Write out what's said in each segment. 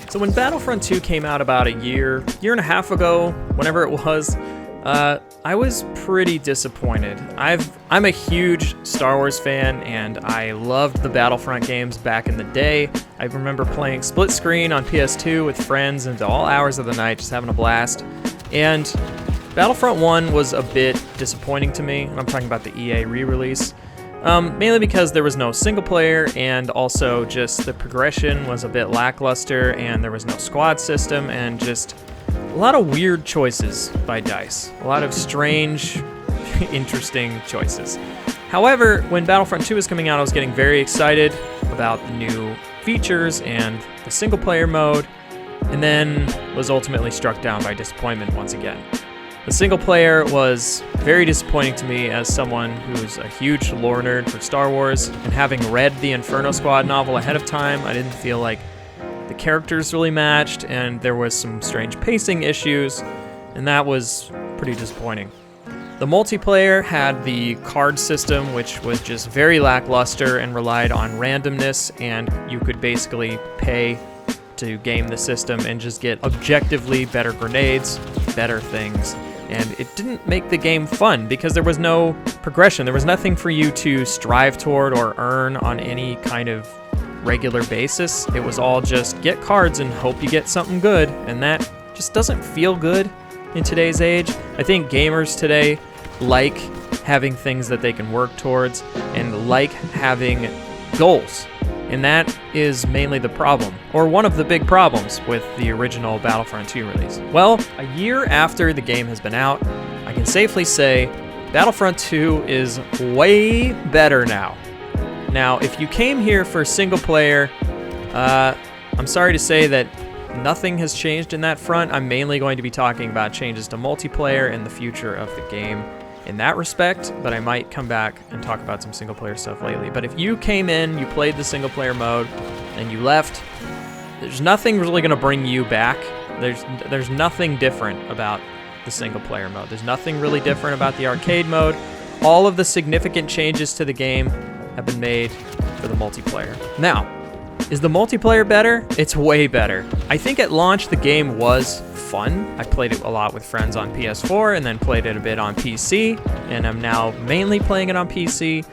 So when Battlefront 2 came out about a year and a half ago, whenever it was, I was pretty disappointed. I'm a huge Star Wars fan, and I loved the Battlefront games back in the day. I remember playing split screen on PS2 with friends into all hours of the night, just having a blast. And Battlefront 1 was a bit disappointing to me, and I'm talking about the EA re-release. Mainly because there was no single player, and also just the progression was a bit lackluster, and there was no squad system, and just a lot of weird choices by DICE. A lot of strange, interesting choices. However, when Battlefront 2 was coming out, I was getting very excited about the new features and the single player mode, and then was ultimately struck down by disappointment once again. The single player was very disappointing to me as someone who's a huge lore nerd for Star Wars, and having read the Inferno Squad novel ahead of time, I didn't feel like the characters really matched, and there was some strange pacing issues, and that was pretty disappointing. The multiplayer had the card system, which was just very lackluster and relied on randomness, and you could basically pay to game the system and just get objectively better grenades, better things. And it didn't make the game fun because there was no progression. There was nothing for you to strive toward or earn on any kind of regular basis. It was all just get cards and hope you get something good, and that just doesn't feel good in today's age. I think gamers today like having things that they can work towards and like having goals. And that is mainly the problem, or one of the big problems with the original Battlefront 2 release. Well, a year after the game has been out, I can safely say Battlefront 2 is way better now. Now, if you came here for single player, I'm sorry to say that nothing has changed in that front. I'm mainly going to be talking about changes to multiplayer and the future of the game in that respect, but I might come back and talk about some single player stuff lately. But if you came in, you played the single player mode, and you left, there's nothing really going to bring you back. There's nothing different about the single player mode. There's nothing really different about the arcade mode. All of the significant changes to the game have been made for the multiplayer. Now, is the multiplayer better? It's way better. I think at launch the game was fun. I played it a lot with friends on PS4 and then played it a bit on PC, and I'm now mainly playing it on PC.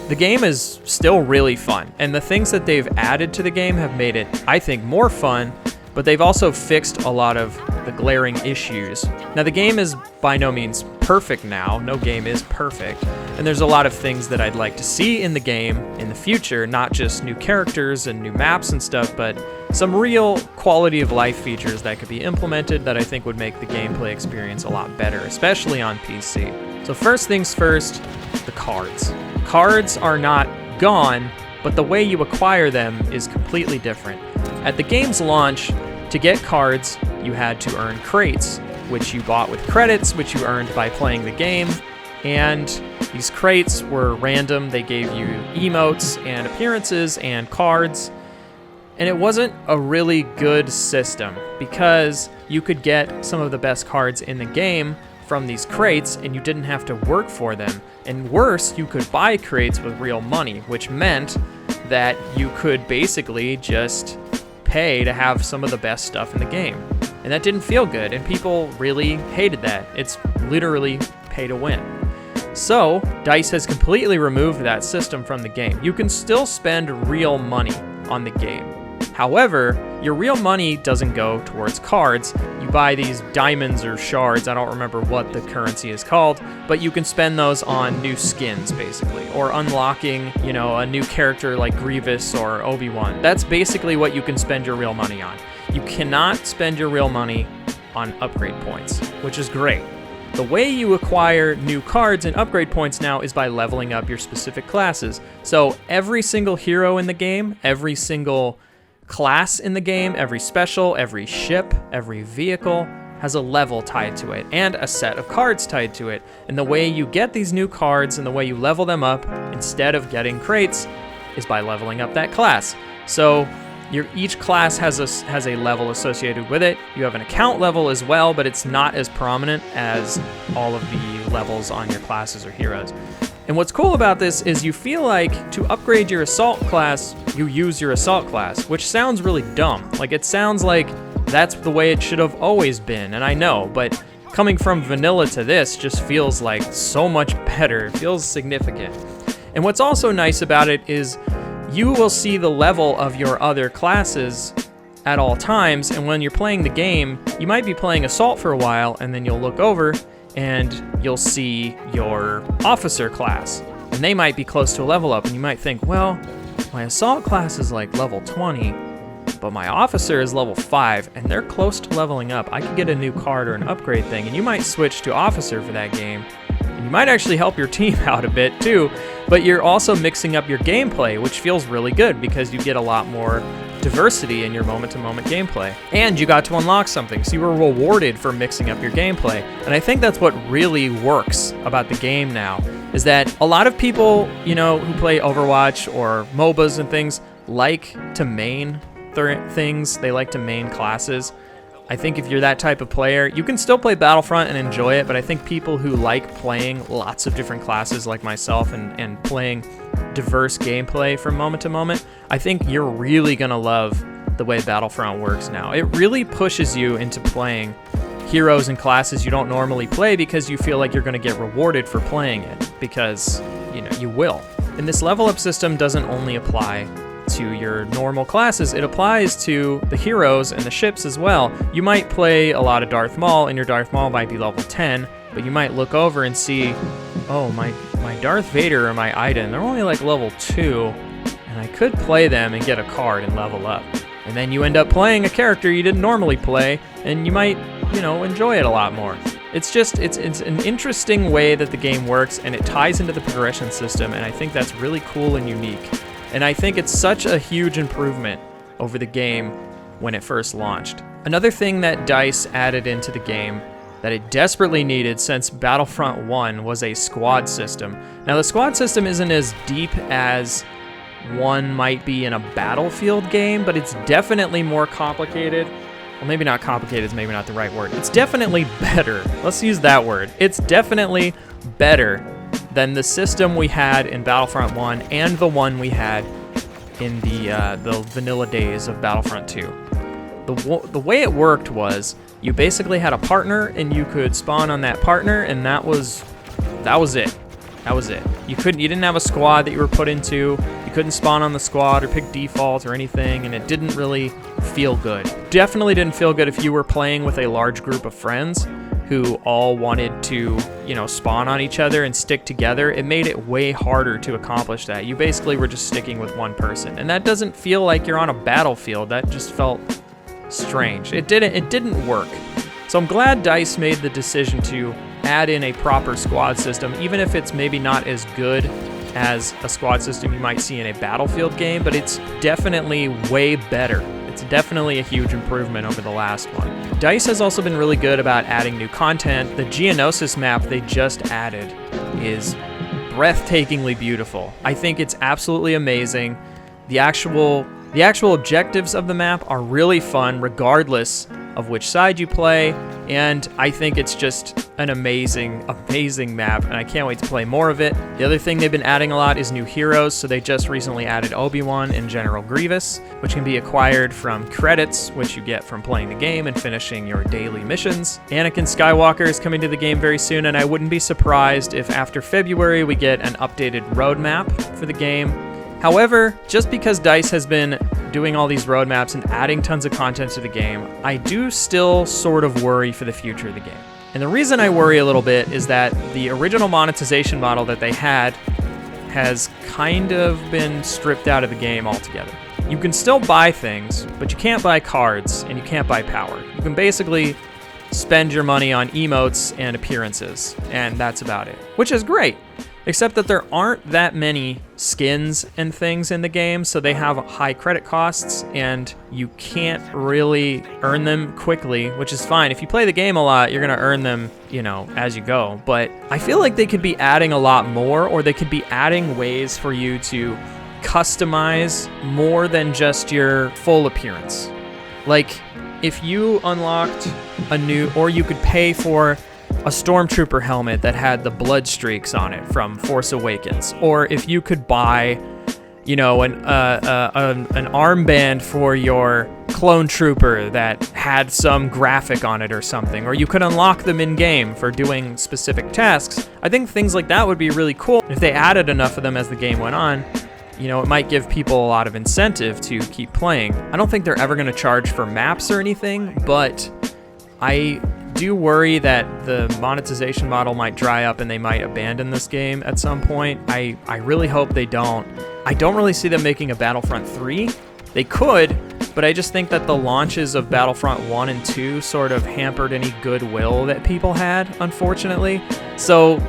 The game is still really fun, and the things that they've added to the game have made it, I think, more fun, but they've also fixed a lot of the glaring issues. Now, the game is by no means perfect now. No game is perfect. And there's a lot of things that I'd like to see in the game in the future, not just new characters and new maps and stuff, but some real quality of life features that could be implemented that I think would make the gameplay experience a lot better, especially on PC. So first things first, the cards. Cards are not gone, but the way you acquire them is completely different. At the game's launch, to get cards, you had to earn crates, which you bought with credits, which you earned by playing the game. And these crates were random. They gave you emotes and appearances and cards. And it wasn't a really good system because you could get some of the best cards in the game from these crates and you didn't have to work for them. And worse, you could buy crates with real money, which meant that you could basically just pay to have some of the best stuff in the game. And that didn't feel good, and people really hated that. It's literally pay to win. So, DICE has completely removed that system from the game. You can still spend real money on the game. However, your real money doesn't go towards cards. You buy these diamonds or shards, I don't remember what the currency is called, but you can spend those on new skins, basically, or unlocking, a new character like Grievous or Obi-Wan. That's basically what you can spend your real money on. You cannot spend your real money on upgrade points, which is great. The way you acquire new cards and upgrade points now is by leveling up your specific classes. So every single hero in the game, every single class in the game, every special, every ship, every vehicle has a level tied to it and a set of cards tied to it. And the way you get these new cards and the way you level them up instead of getting crates is by leveling up that class. So each class has a level associated with it. You have an account level as well, but it's not as prominent as all of the levels on your classes or heroes. And what's cool about this is you feel like to upgrade your assault class, you use your assault class, which sounds really dumb. Like, it sounds like that's the way it should have always been, and I know, but coming from vanilla to this just feels like so much better. It feels significant. And what's also nice about it is you will see the level of your other classes at all times, and when you're playing the game, you might be playing assault for a while, and then you'll look over and you'll see your officer class, and they might be close to a level up, and you might think, well, my assault class is like level 20, but my officer is level 5, and they're close to leveling up. I could get a new card or an upgrade thing, and you might switch to officer for that game, and you might actually help your team out a bit too, but you're also mixing up your gameplay, which feels really good because you get a lot more diversity in your moment-to-moment gameplay. And you got to unlock something, so you were rewarded for mixing up your gameplay. And I think that's what really works about the game now, is that a lot of people, you know, who play Overwatch or MOBAs and things like to main things. They like to main classes. I think if you're that type of player, you can still play Battlefront and enjoy it, but I think people who like playing lots of different classes like myself and playing diverse gameplay from moment to moment, I think you're really gonna love the way Battlefront works now. It really pushes you into playing heroes and classes you don't normally play because you feel like you're gonna get rewarded for playing it, because, you know, you will. And this level up system doesn't only apply to your normal classes, it applies to the heroes and the ships as well. You might play a lot of Darth Maul, and your Darth Maul might be level 10, but you might look over and see, oh, my Darth Vader or my Iden, they're only like level 2, and I could play them and get a card and level up. And then you end up playing a character you didn't normally play, and you might, you know, enjoy it a lot more. It's just, it's an interesting way that the game works, and it ties into the progression system, and I think that's really cool and unique. And I think it's such a huge improvement over the game when it first launched. Another thing that DICE added into the game that it desperately needed since Battlefront 1 was a squad system. Now, the squad system isn't as deep as one might be in a Battlefield game, but it's definitely more complicated. Well, maybe not complicated is maybe not the right word. It's definitely better. Let's use that word. It's definitely better than the system we had in Battlefront 1 and the one we had in the vanilla days of Battlefront 2. The way it worked was you basically had a partner and you could spawn on that partner, and that was it. That was it. You didn't have a squad that you were put into. You couldn't spawn on the squad or pick default or anything, and it didn't really feel good. Definitely didn't feel good if you were playing with a large group of friends who all wanted to, you know, spawn on each other and stick together. It made it way harder to accomplish that. You basically were just sticking with one person, and that doesn't feel like you're on a battlefield. That just felt strange. It didn't work. So I'm glad DICE made the decision to add in a proper squad system, even if it's maybe not as good as a squad system you might see in a Battlefield game, but it's definitely way better. It's definitely a huge improvement over the last one. DICE has also been really good about adding new content. The Geonosis map they just added is breathtakingly beautiful. I think it's absolutely amazing. The actual objectives of the map are really fun regardless of which side you play, and I think it's just an amazing map, and I can't wait to play more of it. The other thing they've been adding a lot is new heroes, so they just recently added Obi-Wan and General Grievous, which can be acquired from credits, which you get from playing the game and finishing your daily missions. Anakin Skywalker is coming to the game very soon, and I wouldn't be surprised if after February we get an updated roadmap for the game. However, just because DICE has been doing all these roadmaps and adding tons of content to the game, I do still sort of worry for the future of the game. And the reason I worry a little bit is that the original monetization model that they had has kind of been stripped out of the game altogether. You can still buy things, but you can't buy cards and you can't buy power. You can basically spend your money on emotes and appearances, and that's about it, which is great. Except that there aren't that many skins and things in the game, so they have high credit costs, and you can't really earn them quickly, which is fine. If you play the game a lot, you're gonna earn them, you know, as you go. But I feel like they could be adding a lot more, or they could be adding ways for you to customize more than just your full appearance. Like, if you unlocked a new, or you could pay for a stormtrooper helmet that had the blood streaks on it from Force Awakens, or if you could buy, you know, an armband for your clone trooper that had some graphic on it or something, or you could unlock them in game for doing specific tasks. I think things like that would be really cool. If they added enough of them as the game went on, you know, it might give people a lot of incentive to keep playing. I don't think they're ever going to charge for maps or anything, but I do worry that the monetization model might dry up and they might abandon this game at some point. I really hope they don't. I don't really see them making a Battlefront 3. They could, but I just think that the launches of Battlefront 1 and 2 sort of hampered any goodwill that people had, unfortunately. So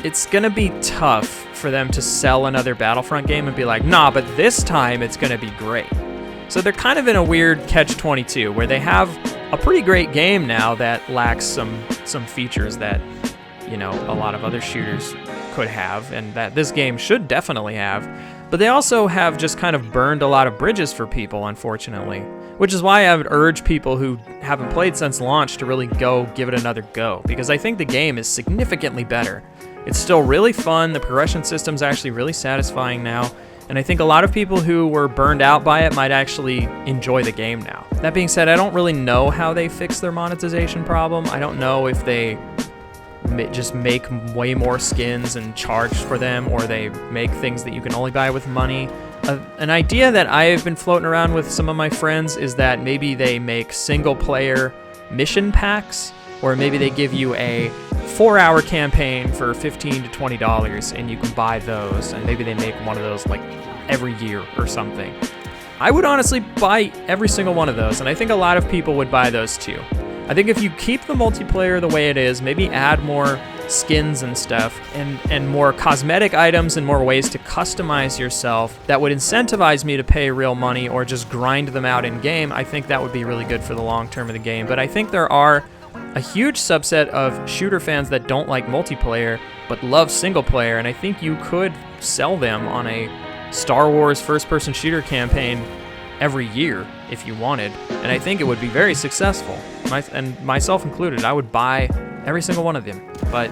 it's gonna be tough for them to sell another Battlefront game and be like, nah, but this time it's gonna be great. So they're kind of in a weird catch-22 where they have a pretty great game now that lacks some features that, you know, a lot of other shooters could have and that this game should definitely have. But they also have just kind of burned a lot of bridges for people, unfortunately, which is why I would urge people who haven't played since launch to really go give it another go, because I think the game is significantly better. It's still really fun. The progression system's actually really satisfying now, and I think a lot of people who were burned out by it might actually enjoy the game now. That being said, I don't really know how they fix their monetization problem. I don't know if they just make way more skins and charge for them, or they make things that you can only buy with money. An idea that I've been floating around with some of my friends is that maybe they make single-player mission packs, or maybe they give you a 4-hour campaign for $15 to $20 and you can buy those, and maybe they make one of those like every year or something. I would honestly buy every single one of those, and I think a lot of people would buy those too. I think if you keep the multiplayer the way it is, maybe add more skins and stuff, and more cosmetic items and more ways to customize yourself that would incentivize me to pay real money or just grind them out in game, I think that would be really good for the long term of the game. But I think there are a huge subset of shooter fans that don't like multiplayer but love single player, and I think you could sell them on a Star Wars first-person shooter campaign every year if you wanted, and I think it would be very successful. And myself included, I would buy every single one of them, but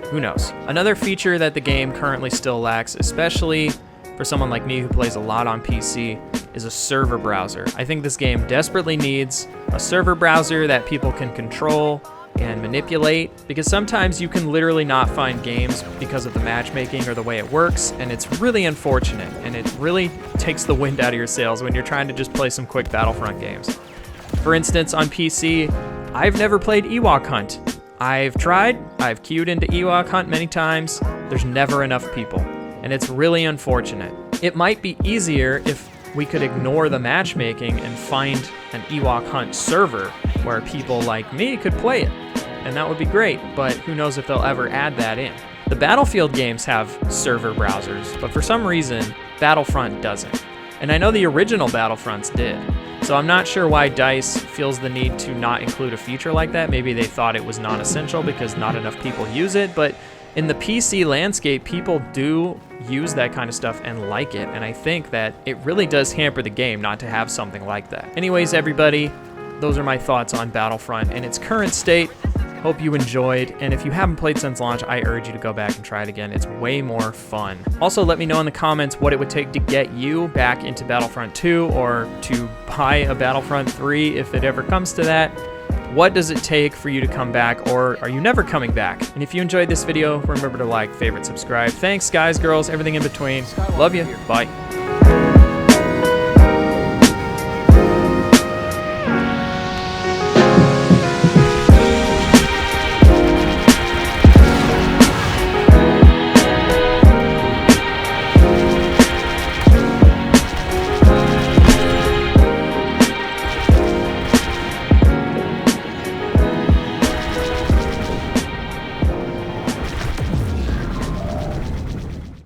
who knows. Another feature that the game currently still lacks, especially for someone like me who plays a lot on PC, is a server browser. I think this game desperately needs a server browser that people can control and manipulate, because sometimes you can literally not find games because of the matchmaking or the way it works, and it's really unfortunate, and it really takes the wind out of your sails when you're trying to just play some quick Battlefront games. For instance, on PC, I've never played Ewok Hunt. I've tried, I've queued into Ewok Hunt many times, there's never enough people, and it's really unfortunate. It might be easier if we could ignore the matchmaking and find an Ewok Hunt server where people like me could play it, and that would be great, but who knows if they'll ever add that in. The Battlefield games have server browsers, but for some reason, Battlefront doesn't. And I know the original Battlefronts did. So I'm not sure why DICE feels the need to not include a feature like that. Maybe they thought it was non-essential because not enough people use it, but in the PC landscape, people do use that kind of stuff and like it, and I think that it really does hamper the game not to have something like that. Anyways, everybody, those are my thoughts on Battlefront in its current state. Hope you enjoyed, and if you haven't played since launch, I urge you to go back and try it again. It's way more fun. Also, let me know in the comments what it would take to get you back into Battlefront 2 or to buy a Battlefront 3 if it ever comes to that. What does it take for you to come back, or are you never coming back? And if you enjoyed this video, remember to like, favorite, subscribe. Thanks, guys, girls, everything in between. Love you. Bye.